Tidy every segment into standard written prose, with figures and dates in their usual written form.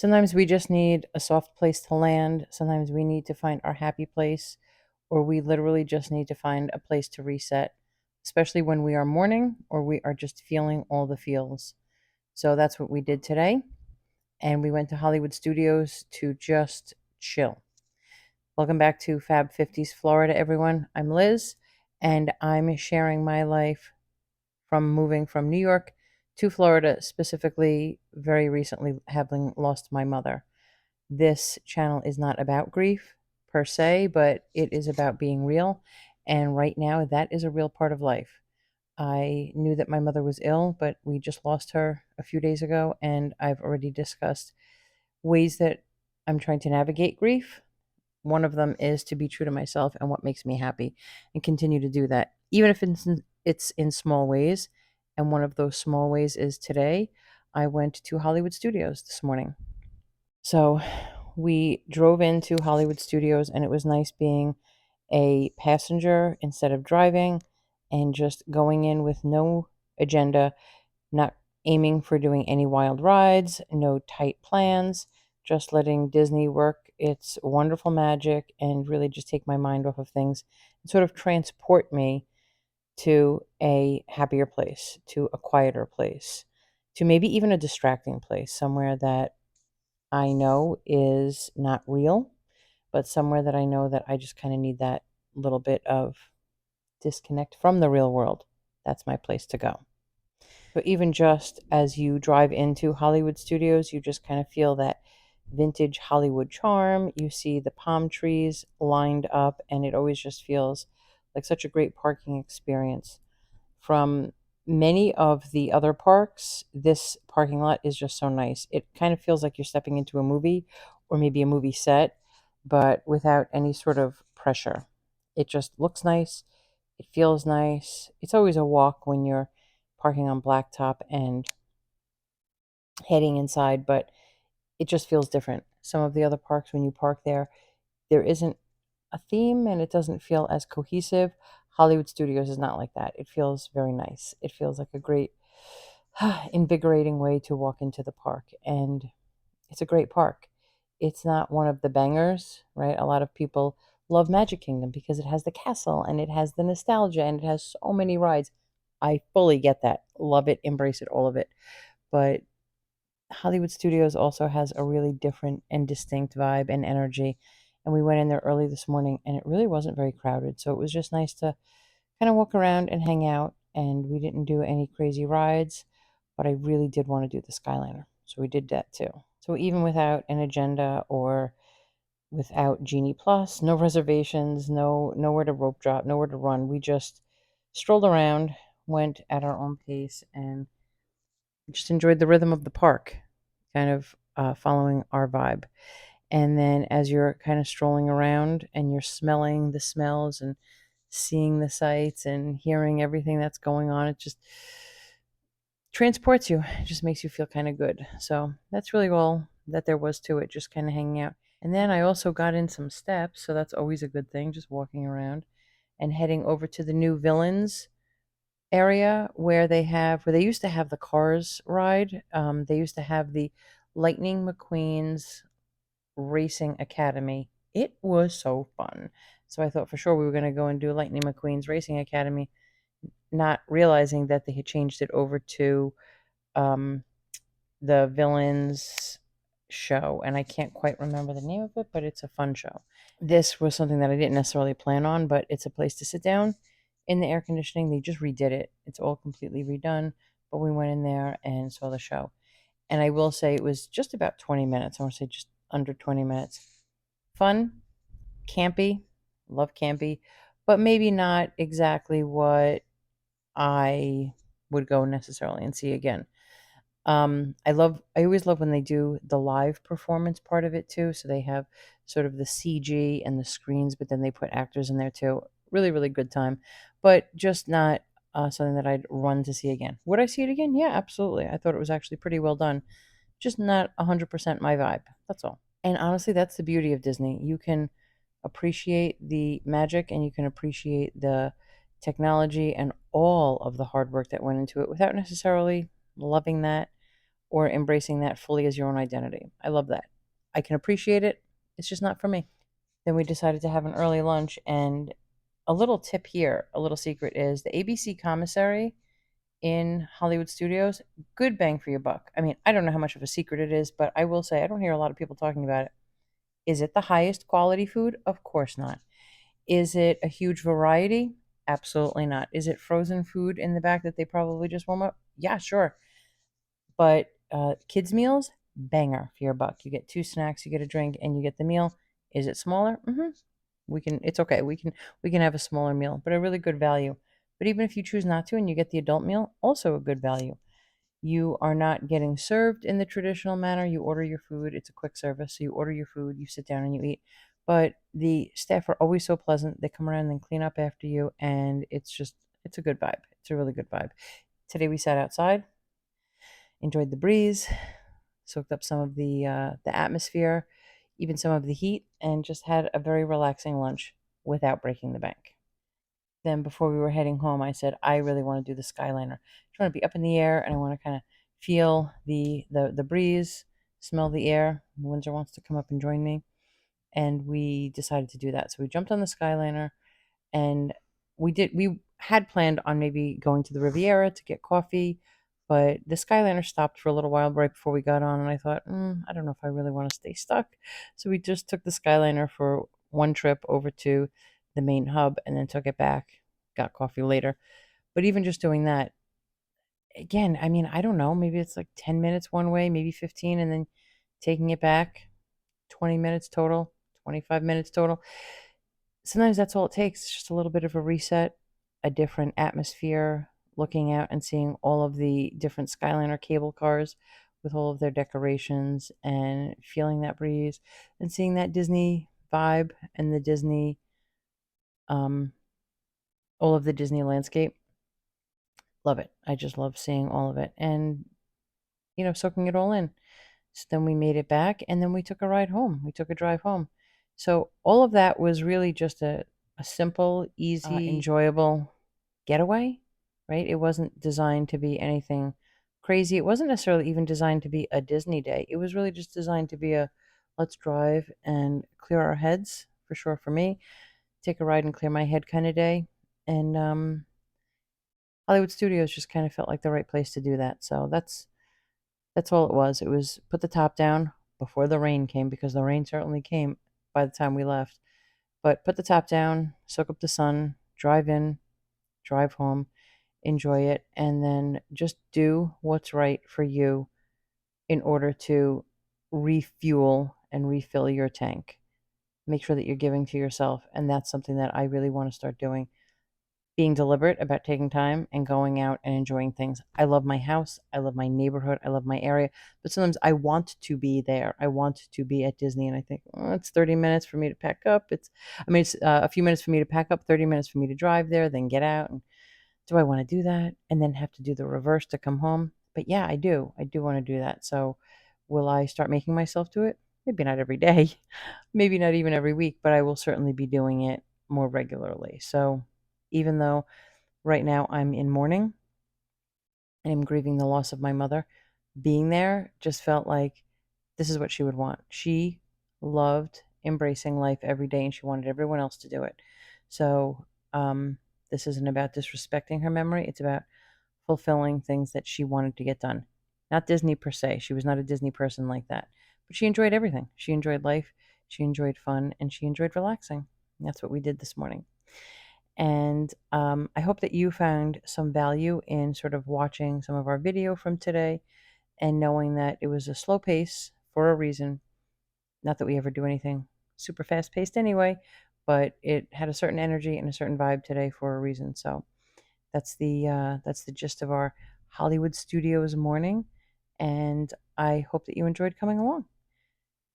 Sometimes we just need a soft place to land. Sometimes we need to find our happy place, or we literally just need to find a place to reset, especially when we are mourning or we are just feeling all the feels. So that's what we did today. And we went to Hollywood Studios to just chill. Welcome back to Fab 50s Florida, everyone. I'm Liz, and I'm sharing my life from moving from New York to Florida, specifically very recently having lost my mother. This channel is not about grief per se, but it is about being real. And right now, that is a real part of life. I knew that my mother was ill, but we just lost her a few days ago, and I've already discussed ways that I'm trying to navigate grief. One of them is to be true to myself and what makes me happy and continue to do that, even if it's in small ways. And one of those small ways is today I went to Hollywood Studios this morning. So we drove into Hollywood Studios, and it was nice being a passenger instead of driving and just going in with no agenda, not aiming for doing any wild rides, no tight plans, just letting Disney work its wonderful magic and really just take my mind off of things and sort of transport me to a happier place, to a quieter place, to maybe even a distracting place, somewhere that I know is not real, but somewhere that I know that I just kind of need that little bit of disconnect from the real world. That's my place to go. So even just as you drive into Hollywood Studios, you just kind of feel that vintage Hollywood charm. You see the palm trees lined up, and it always just feels like such a great parking experience. From many of the other parks, this parking lot is just so nice. It kind of feels like you're stepping into a movie or maybe a movie set, but without any sort of pressure. It just looks nice. It feels nice. It's always a walk when you're parking on blacktop and heading inside, but it just feels different. Some of the other parks, when you park there, there isn't a theme and it doesn't feel as cohesive. Hollywood Studios is not like that. It feels very nice. It feels like a great, invigorating way to walk into the park. And it's a great park. It's not one of the bangers, right? A lot of people love Magic Kingdom because it has the castle and it has the nostalgia and it has so many rides. I fully get that. Love it, embrace it, all of it. But Hollywood Studios also has a really different and distinct vibe and energy. And we went in there early this morning and it really wasn't very crowded. So it was just nice to kind of walk around and hang out. And we didn't do any crazy rides, but I really did want to do the Skyliner. So we did that too. So even without an agenda or without Genie Plus, no reservations, nowhere to rope drop, nowhere to run, we just strolled around, went at our own pace, and just enjoyed the rhythm of the park, kind of following our vibe. And then as you're kind of strolling around and you're smelling the smells and seeing the sights and hearing everything that's going on, it just transports you. It just makes you feel kind of good. So that's really all that there was to it, just kind of hanging out. And then I also got in some steps, so that's always a good thing, just walking around and heading over to the new villains area where they used to have the Cars ride. They used to have the Lightning McQueen's Racing Academy. It was so fun. So I thought for sure we were going to go and do Lightning McQueen's Racing Academy, not realizing that they had changed it over to um, the Villains show. And I can't quite remember the name of it, but it's a fun show. This was something that I didn't necessarily plan on, but it's a place to sit down in the air conditioning. They just redid it. It's all completely redone, but we went in there and saw the show. And I will say it was just about 20 minutes. I want to say just under 20 minutes. Fun, campy, love campy, but maybe not exactly what I would go necessarily and see again. I always love when they do the live performance part of it too. So they have sort of the CG and the screens, but then they put actors in there too. Really, really good time, but just not something that I'd run to see again. Would I see it again? Yeah, absolutely. I thought it was actually pretty well done. Just not 100% my vibe. That's all. And honestly, that's the beauty of Disney. You can appreciate the magic and you can appreciate the technology and all of the hard work that went into it without necessarily loving that or embracing that fully as your own identity. I love that. I can appreciate it. It's just not for me. Then we decided to have an early lunch. And a little tip here, a little secret is the ABC Commissary in Hollywood Studios, good bang for your buck. I mean, I don't know how much of a secret it is, but I will say I don't hear a lot of people talking about it. Is it the highest quality food? Of course not. Is it a huge variety? Absolutely not. Is it frozen food in the back that they probably just warm up? Yeah, sure. But kids' meals, banger for your buck. You get two snacks, you get a drink, and you get the meal. Is it smaller? We can. It's okay. We can have a smaller meal, but a really good value. But even if you choose not to, and you get the adult meal, also a good value. You are not getting served in the traditional manner. You order your food. It's a quick service, so you order your food, you sit down and you eat. But the staff are always so pleasant. They come around and clean up after you, and it's a good vibe. It's a really good vibe. Today we sat outside, enjoyed the breeze, soaked up some of the atmosphere, even some of the heat, and just had a very relaxing lunch without breaking the bank. Then before we were heading home, I said, I really want to do the Skyliner. I want to be up in the air and I want to kind of feel the breeze, smell the air. Windsor wants to come up and join me. And we decided to do that. So we jumped on the Skyliner and we had planned on maybe going to the Riviera to get coffee, but the Skyliner stopped for a little while right before we got on, and I thought, I don't know if I really want to stay stuck. So we just took the Skyliner for one trip over to the main hub and then took it back, got coffee later. But even just doing that, again, I mean, I don't know, maybe it's like 10 minutes one way, maybe 15, and then taking it back, 20 minutes total, 25 minutes total. Sometimes that's all it takes, just a little bit of a reset, a different atmosphere, looking out and seeing all of the different Skyliner cable cars with all of their decorations and feeling that breeze and seeing that Disney vibe and the Disney, um, all of the Disney landscape. Love it. I just love seeing all of it and, soaking it all in. So then we made it back and then we took a ride home. We took a drive home. So all of that was really just a simple, easy, enjoyable getaway, right? It wasn't designed to be anything crazy. It wasn't necessarily even designed to be a Disney day. It was really just designed to be a let's drive and clear our heads, for sure for me, take a ride and clear my head kind of day. And Hollywood Studios just kind of felt like the right place to do that. So that's all it was. It was put the top down before the rain came because the rain certainly came by the time we left. But put the top down, soak up the sun, drive in, drive home, enjoy it, and then just do what's right for you in order to refuel and refill your tank. Make sure that you're giving to yourself. And that's something that I really want to start doing, being deliberate about taking time and going out and enjoying things. I love my house. I love my neighborhood. I love my area. But sometimes I want to be there. I want to be at Disney. And I think, oh, it's 30 minutes for me to pack up. It's a few minutes for me to pack up, 30 minutes for me to drive there, then get out. And do I want to do that? And then have to do the reverse to come home? But yeah, I do. I do want to do that. So will I start making myself do it? Maybe not every day, maybe not even every week, but I will certainly be doing it more regularly. So even though right now I'm in mourning and I'm grieving the loss of my mother, being there just felt like this is what she would want. She loved embracing life every day and she wanted everyone else to do it. So this isn't about disrespecting her memory. It's about fulfilling things that she wanted to get done. Not Disney per se. She was not a Disney person like that. But she enjoyed everything. She enjoyed life, she enjoyed fun, and she enjoyed relaxing. And that's what we did this morning. And I hope that you found some value in sort of watching some of our video from today and knowing that it was a slow pace for a reason. Not that we ever do anything super fast paced anyway, but it had a certain energy and a certain vibe today for a reason. So that's the gist of our Hollywood Studios morning, and I hope that you enjoyed coming along.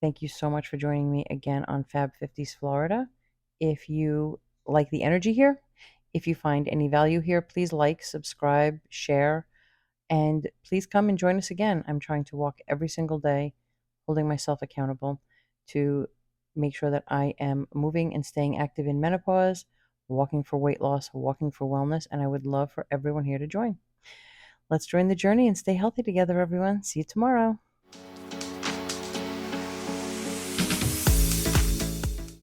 Thank you so much for joining me again on Fab 50s Florida. If you like the energy here, if you find any value here, please like, subscribe, share, and please come and join us again. I'm trying to walk every single day, holding myself accountable to make sure that I am moving and staying active in menopause, walking for weight loss, walking for wellness, and I would love for everyone here to join. Let's join the journey and stay healthy together, everyone. See you tomorrow.